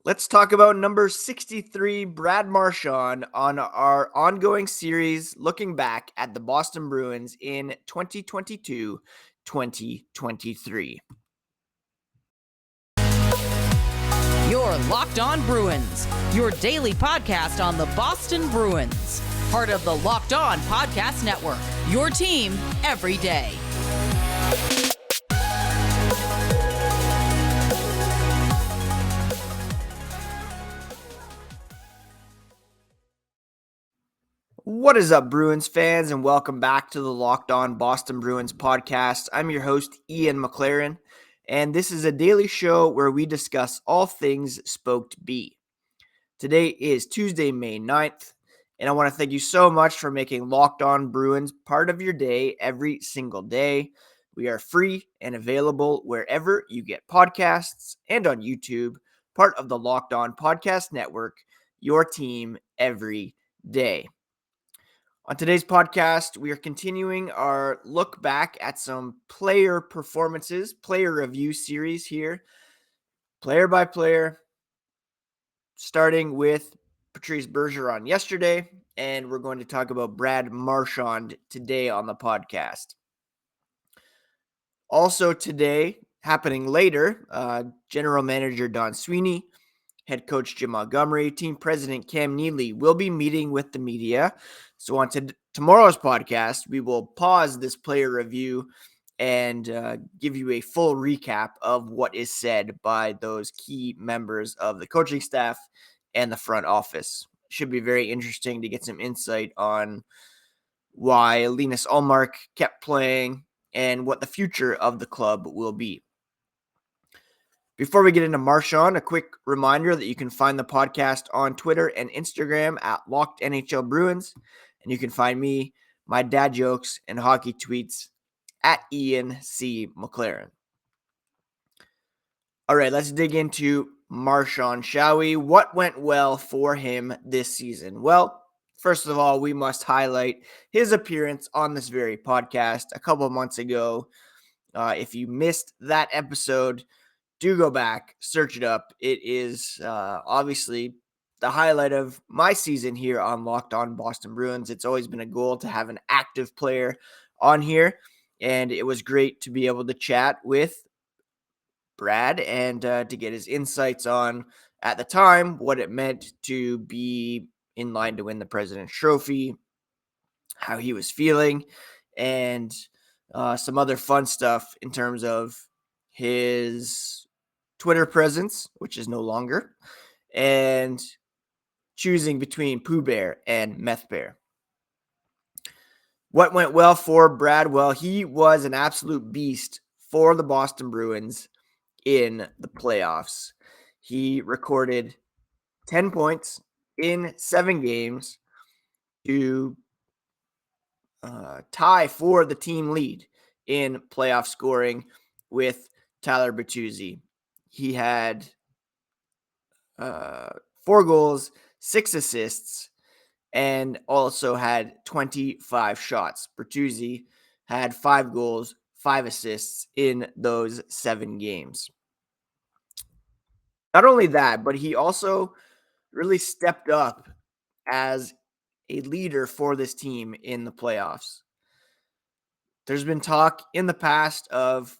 Let's talk about number 63, Brad Marchand, on our ongoing series looking back at the Boston Bruins in 2022-2023. You're Locked On Bruins, your daily podcast on the Boston Bruins. Part of the Locked On Podcast Network, your team every day. What is up, Bruins fans, and welcome back to the Locked On Boston Bruins podcast. I'm your host, Ian McLaren, and this is a daily show where we discuss all things Spoked B. Today is Tuesday, May 9th, and I want to thank you so much for making Locked On Bruins part of your day every single day. We are free and available wherever you get podcasts and on YouTube, part of the Locked On Podcast Network, your team every day. On today's podcast, we are continuing our look back at some player performances, player review series here, player by player, starting with Patrice Bergeron yesterday, and we're going to talk about Brad Marchand today on the podcast. Also today, happening later, General Manager Don Sweeney, Head Coach Jim Montgomery, Team President Cam Neely will be meeting with the media. So on tomorrow's podcast, we will pause this player review and give you a full recap of what is said by those key members of the coaching staff and the front office. Should be very interesting to get some insight on why Linus Ullmark kept playing and what the future of the club will be. Before we get into Marchand, a quick reminder that you can find the podcast on Twitter and Instagram at Locked NHL Bruins, and you can find me, my dad jokes, and hockey tweets at Ian C. McLaren. All right, let's dig into Marchand, shall we? What went well for him this season? Well, first of all, we must highlight his appearance on this very podcast a couple of months ago. If you missed that episode, do go back, search it up. It is obviously the highlight of my season here on Locked On Boston Bruins. It's always been a goal to have an active player on here, and it was great to be able to chat with Brad and to get his insights on, at the time, what it meant to be in line to win the President's Trophy, how he was feeling, and some other fun stuff in terms of his Twitter presence, which is no longer, and choosing between Pooh Bear and Meth Bear. What went well for Brad? Well, he was an absolute beast for the Boston Bruins in the playoffs. He recorded 10 points in 7 games to tie for the team lead in playoff scoring with Tyler Bertuzzi. He had 4 goals, 6 assists, and also had 25 shots. Bertuzzi had 5 goals, 5 assists in those 7 games. Not only that, but he also really stepped up as a leader for this team in the playoffs. There's been talk in the past of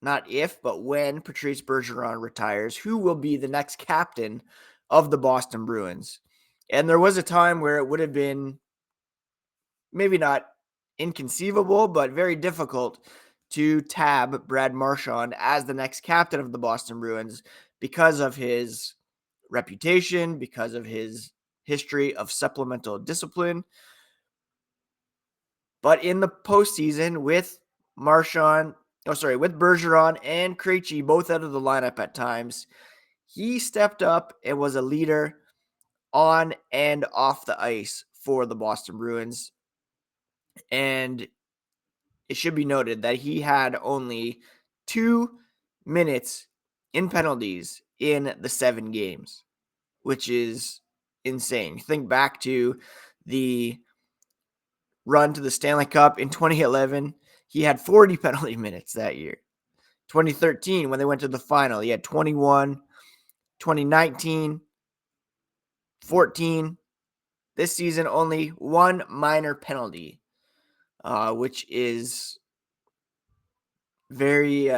not if, but when Patrice Bergeron retires, who will be the next captain of the Boston Bruins. And there was a time where it would have been maybe not inconceivable, but very difficult to tab Brad Marchand as the next captain of the Boston Bruins because of his reputation, because of his history of supplemental discipline. But in the postseason with with Bergeron and Krejci both out of the lineup at times, he stepped up and was a leader on and off the ice for the Boston Bruins. And it should be noted that he had only 2 minutes in penalties in the 7 games, which is insane. Think back to the run to the Stanley Cup in 2011. He had 40 penalty minutes that year. 2013, when they went to the final, he had 21. 2019, 14. This season, only one minor penalty, which is very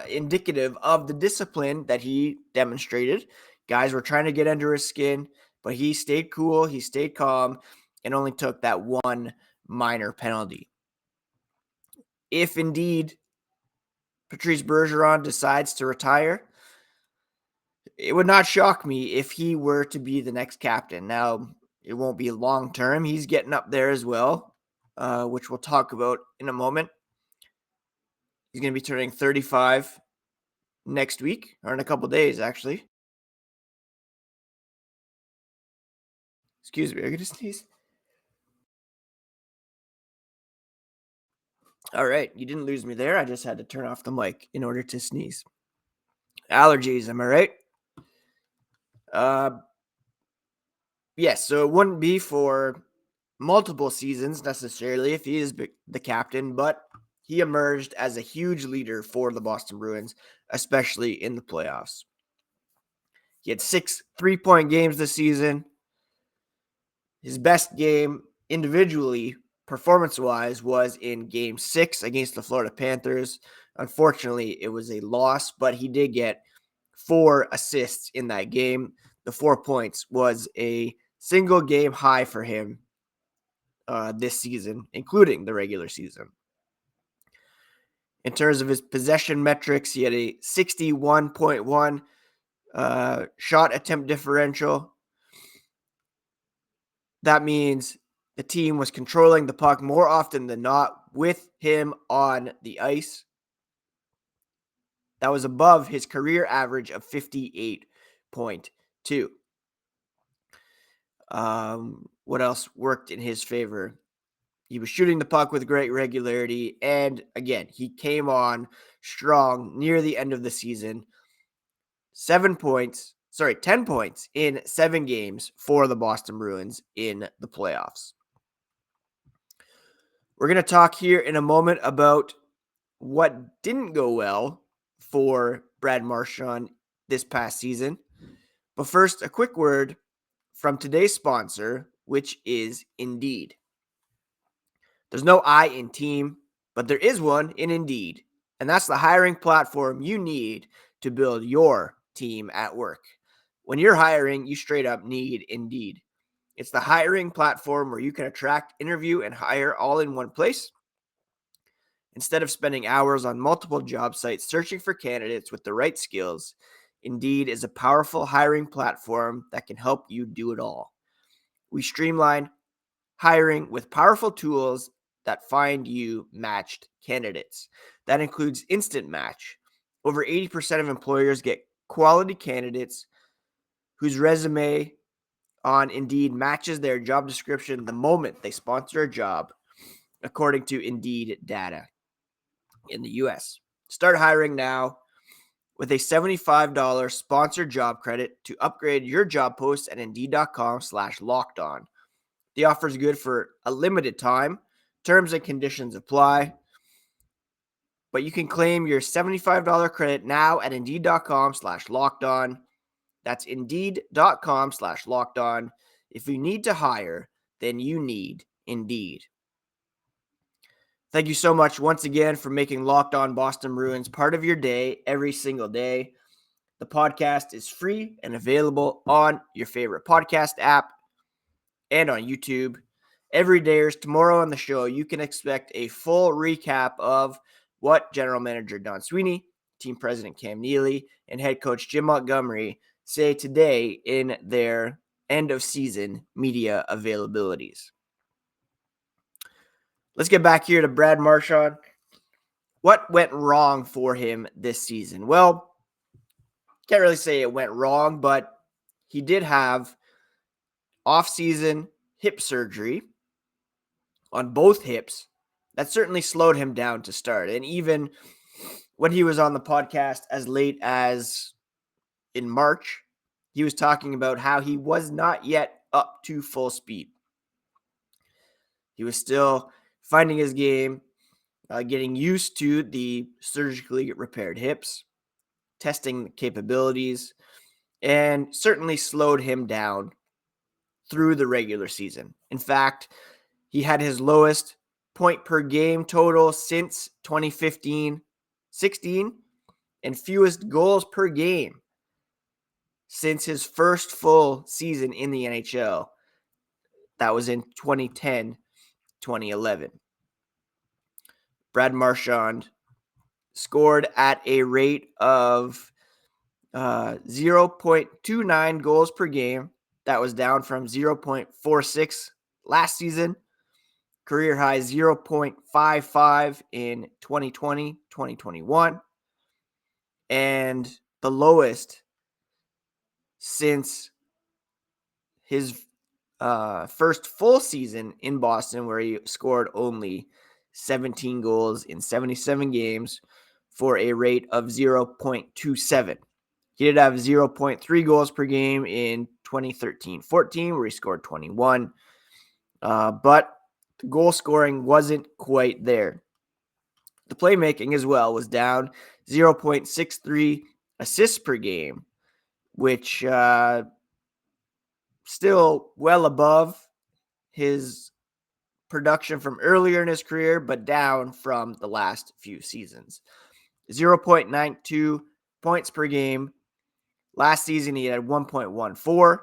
indicative of the discipline that he demonstrated. Guys were trying to get under his skin, but he stayed cool, he stayed calm, and only took that one minor penalty. If indeed Patrice Bergeron decides to retire, it would not shock me if he were to be the next captain. Now, it won't be long term. He's getting up there as well, which we'll talk about in a moment. He's going to be turning 35 next week, or in a couple days, actually. Excuse me, I'm going to sneeze. All right, you didn't lose me there. I just had to turn off the mic in order to sneeze. Allergies, am I right? Yes, so it wouldn't be for multiple seasons necessarily if he is the captain, but he emerged as a huge leader for the Boston Bruins, especially in the playoffs. He had 6 3-point games this season. His best game individually, performance-wise, was in Game 6 against the Florida Panthers. Unfortunately, it was a loss, but he did get 4 assists in that game. The 4 points was a single game high for him this season, including the regular season. In terms of his possession metrics, he had a 61.1 shot attempt differential. That means the team was controlling the puck more often than not with him on the ice. That was above his career average of 58.2. What else worked in his favor? He was shooting the puck with great regularity. And again, he came on strong near the end of the season. 10 points in 7 games for the Boston Bruins in the playoffs. We're going to talk here in a moment about what didn't go well for Brad Marchand this past season. But first, a quick word from today's sponsor, which is Indeed. There's no I in team, but there is one in Indeed. And that's the hiring platform you need to build your team at work. When you're hiring, you straight up need Indeed. It's the hiring platform where you can attract, interview, and hire all in one place. Instead of spending hours on multiple job sites searching for candidates with the right skills, Indeed is a powerful hiring platform that can help you do it all. We streamline hiring with powerful tools that find you matched candidates. That includes Instant Match. Over 80% of employers get quality candidates whose resume on Indeed matches their job description the moment they sponsor a job, according to Indeed data in the US. Start hiring now with a $75 sponsored job credit to upgrade your job post at Indeed.com/lockedon. The offer is good for a limited time. Terms and conditions apply. But you can claim your $75 credit now at Indeed.com/lockedon. That's Indeed.com/lockedon. If you need to hire, then you need Indeed. Thank you so much once again for making Locked On Boston Bruins part of your day every single day. The podcast is free and available on your favorite podcast app and on YouTube. Every day or tomorrow on the show, you can expect a full recap of what General Manager Don Sweeney, Team President Cam Neely, and Head Coach Jim Montgomery say today in their end-of-season media availabilities. Let's get back here to Brad Marchand. What went wrong for him this season? Well, can't really say it went wrong, but he did have off-season hip surgery on both hips. That certainly slowed him down to start. And even when he was on the podcast as late as in March, he was talking about how he was not yet up to full speed. He was still finding his game, getting used to the surgically repaired hips, testing the capabilities. and certainly slowed him down through the regular season. In fact, he had his lowest point per game total since 2015-16 and fewest goals per game since his first full season in the NHL. That was in 2010-2011. Brad Marchand scored at a rate of 0.29 goals per game. That was down from 0.46 last season. Career high 0.55 in 2020, 2021. And the lowest since his first full season in Boston, where he scored only 17 goals in 77 games for a rate of 0.27. He did have 0.3 goals per game in 2013-14, where he scored 21. But the goal scoring wasn't quite there. The playmaking as well was down 0.63 assists per game, which still well above his production from earlier in his career, but down from the last few seasons. 0.92 points per game. Last season, he had 1.14.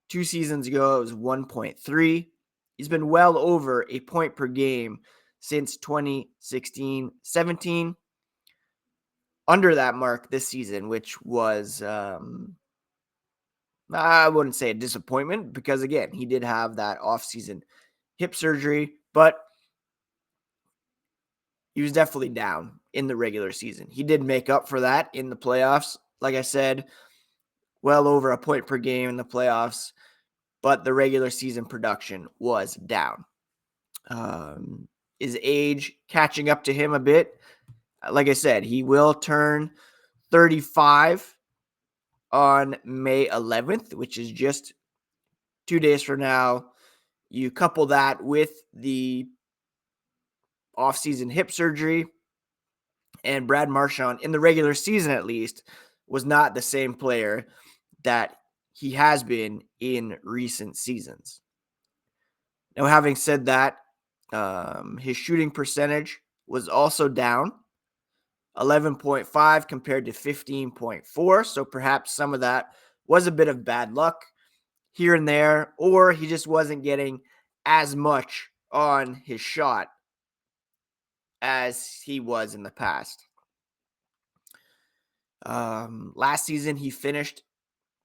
2 seasons ago, it was 1.3. He's been well over a point per game since 2016-17. Under that mark this season, which was, I wouldn't say a disappointment because, again, he did have that offseason hip surgery, but he was definitely down in the regular season. He did make up for that in the playoffs. Like I said, well over a point per game in the playoffs, but the regular season production was down. His age catching up to him a bit. Like I said, he will turn 35 on May 11th, which is just 2 days from now. You couple that with the offseason hip surgery, and Brad Marchand, in the regular season at least, was not the same player that he has been in recent seasons. Now, having said that, his shooting percentage was also down 11.5 compared to 15.4. So perhaps some of that was a bit of bad luck here and there, or he just wasn't getting as much on his shot as he was in the past. Last season, he finished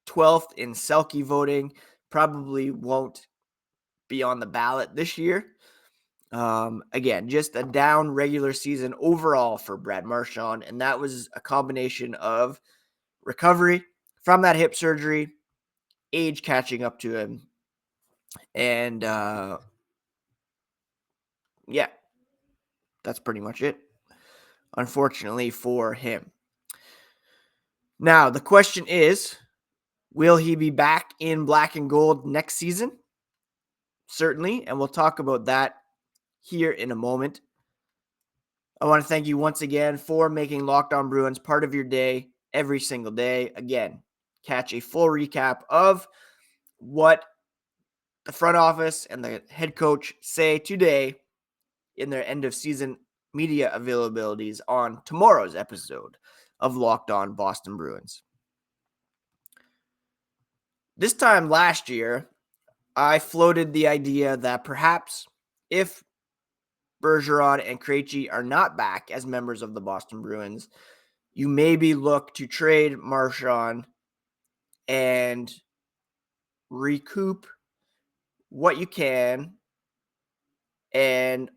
12th in Selke voting. Probably won't be on the ballot this year. Again, just a down regular season overall for Brad Marchand, and that was a combination of recovery from that hip surgery, age catching up to him, and yeah, that's pretty much it, unfortunately for him. Now, the question is, will he be back in black and gold next season? Certainly, and we'll talk about that here in a moment. I want to thank you once again for making Locked On Bruins part of your day every single day. Again, catch a full recap of what the front office and the head coach say today in their end of season media availabilities on tomorrow's episode of Locked On Boston Bruins. This time last year, I floated the idea that perhaps if Bergeron and Krejci are not back as members of the Boston Bruins, you maybe look to trade Marchand and recoup what you can and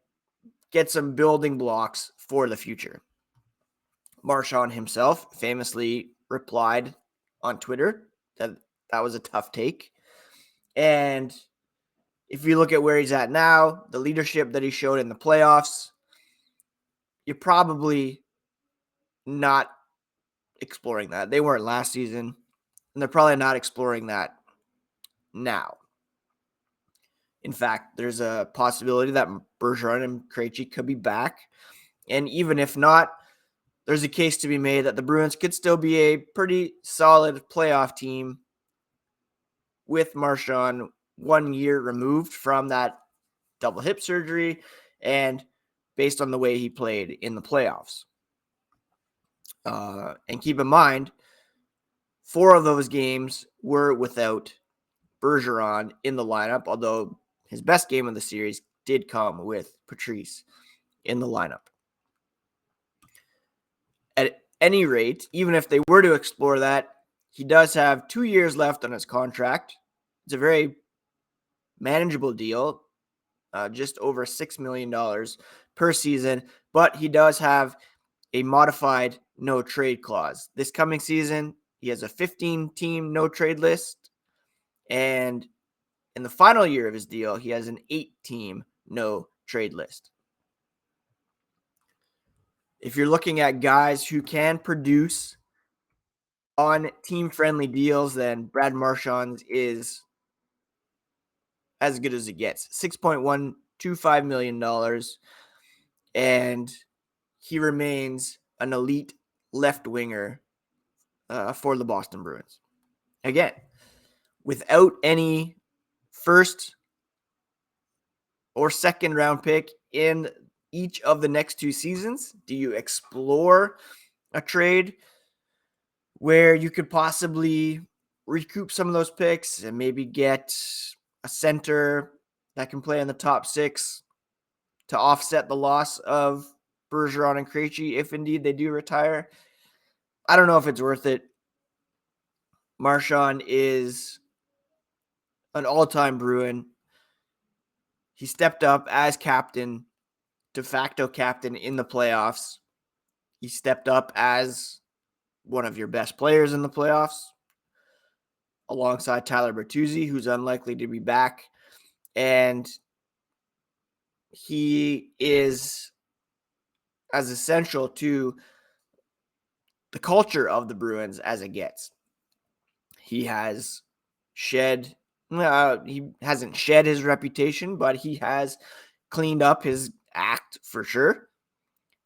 get some building blocks for the future. Marchand himself famously replied on Twitter that that was a tough take. And if you look at where he's at now, the leadership that he showed in the playoffs, you're probably not exploring that. They weren't last season, and they're probably not exploring that now. In fact, there's a possibility that Bergeron and Krejci could be back. And even if not, there's a case to be made that the Bruins could still be a pretty solid playoff team with Marchand 1 year removed from that double hip surgery and based on the way he played in the playoffs. And keep in mind, 4 of those games were without Bergeron in the lineup, although his best game of the series did come with Patrice in the lineup. At any rate, even if they were to explore that, he does have 2 years left on his contract. It's a very manageable deal, just over $6 million per season, but he does have a modified no trade clause. This coming season, he has a 15-team no trade list, and in the final year of his deal, he has an 8-team no trade list. If you're looking at guys who can produce on team-friendly deals, then Brad Marchand is as good as it gets. $6.125 million, and he remains an elite left winger for the Boston Bruins. Again, without any first or second round pick in each of the next 2 seasons, do you explore a trade where you could possibly recoup some of those picks and maybe get a center that can play in the top 6 to offset the loss of Bergeron and Krejci if indeed they do retire? I don't know if it's worth it. Marchand is an all-time Bruin. He stepped up as captain, de facto captain in the playoffs. He stepped up as one of your best players in the playoffs, alongside Tyler Bertuzzi, who's unlikely to be back. And he is as essential to the culture of the Bruins as it gets. He has he hasn't shed his reputation, but he has cleaned up his act for sure.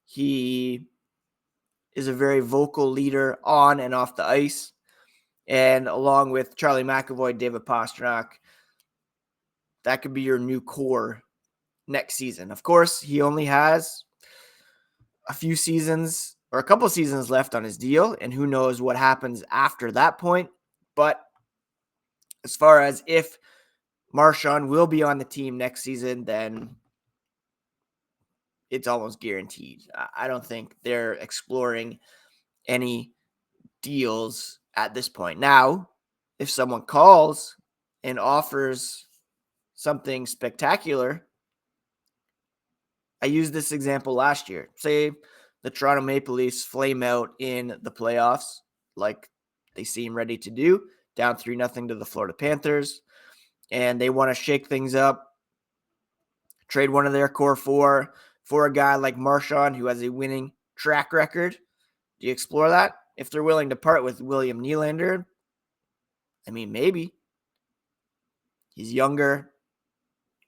He is a very vocal leader on and off the ice. And along with Charlie McAvoy, David Pastrnak, that could be your new core next season. Of course, he only has a few seasons or a couple seasons left on his deal, and who knows what happens after that point. But as far as if Marchand will be on the team next season, then it's almost guaranteed. I don't think they're exploring any deals at this point. Now, if someone calls and offers something spectacular, I used this example last year. Say the Toronto Maple Leafs flame out in the playoffs like they seem ready to do, down 3-0 to the Florida Panthers, and they want to shake things up, trade one of their core four for a guy like Marchand who has a winning track record. Do you explore that? If they're willing to part with William Nylander, I mean, maybe. He's younger,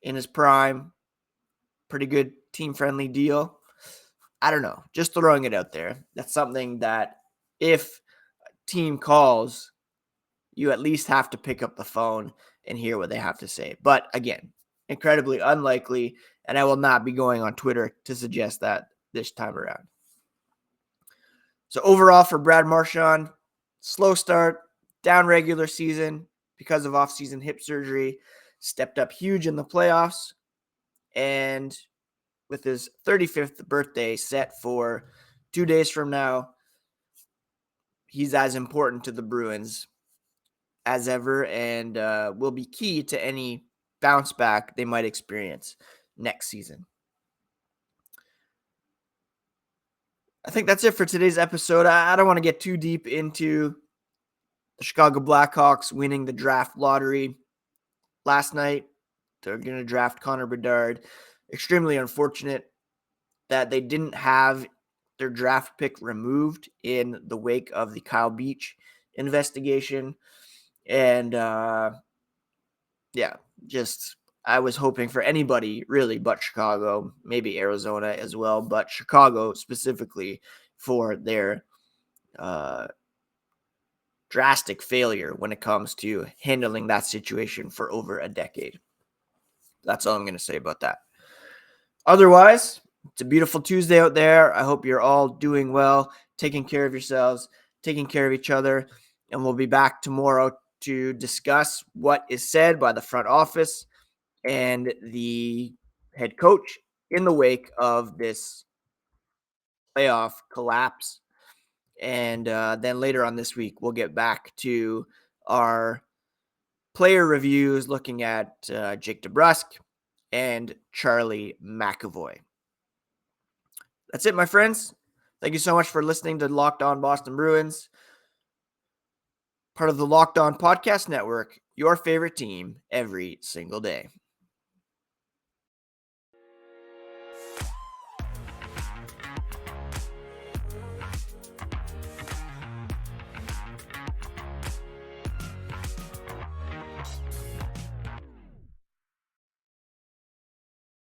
in his prime, pretty good team-friendly deal. I don't know. Just throwing it out there. That's something that if a team calls, you at least have to pick up the phone and hear what they have to say. But again, incredibly unlikely, and I will not be going on Twitter to suggest that this time around. So overall for Brad Marchand, slow start, down regular season because of off-season hip surgery, stepped up huge in the playoffs, and with his 35th birthday set for 2 days from now, he's as important to the Bruins as ever and will be key to any bounce back they might experience next season. I think that's it for today's episode. I don't want to get too deep into the Chicago Blackhawks winning the draft lottery last night. They're going to draft Connor Bedard. Extremely unfortunate that they didn't have their draft pick removed in the wake of the Kyle Beach investigation. And I was hoping for anybody really but Chicago, maybe Arizona as well, but Chicago specifically for their drastic failure when it comes to handling that situation for over a decade. That's all I'm going to say about that. Otherwise, it's a beautiful Tuesday out there. I hope you're all doing well, taking care of yourselves, taking care of each other, and we'll be back tomorrow to discuss what is said by the front office and the head coach in the wake of this playoff collapse. And then later on this week, we'll get back to our player reviews looking at Jake DeBrusk and Charlie McAvoy. That's it, my friends. Thank you so much for listening to Locked On Boston Bruins, part of the Locked On Podcast Network, your favorite team every single day.